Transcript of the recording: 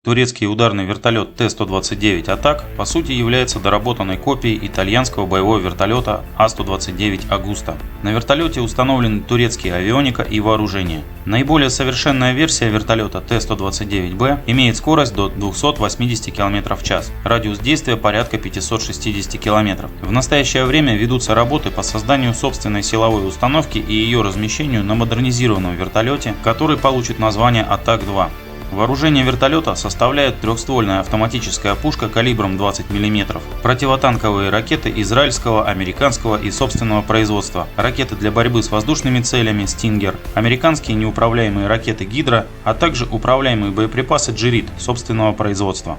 Турецкий ударный вертолет Т-129 «Атак» по сути является доработанной копией итальянского боевого вертолета А-129 «Агуста». На вертолете установлены турецкие авионика и вооружение. Наиболее совершенная версия вертолета Т-129Б имеет скорость до 280 км в час, радиус действия порядка 560 км. В настоящее время ведутся работы по созданию собственной силовой установки и ее размещению на модернизированном вертолете, который получит название «Атак-2». Вооружение вертолета составляет трехствольная автоматическая пушка калибром 20 мм, противотанковые ракеты израильского, американского и собственного производства, ракеты для борьбы с воздушными целями «Стингер», американские неуправляемые ракеты «Гидра», а также управляемые боеприпасы «Джерит» собственного производства.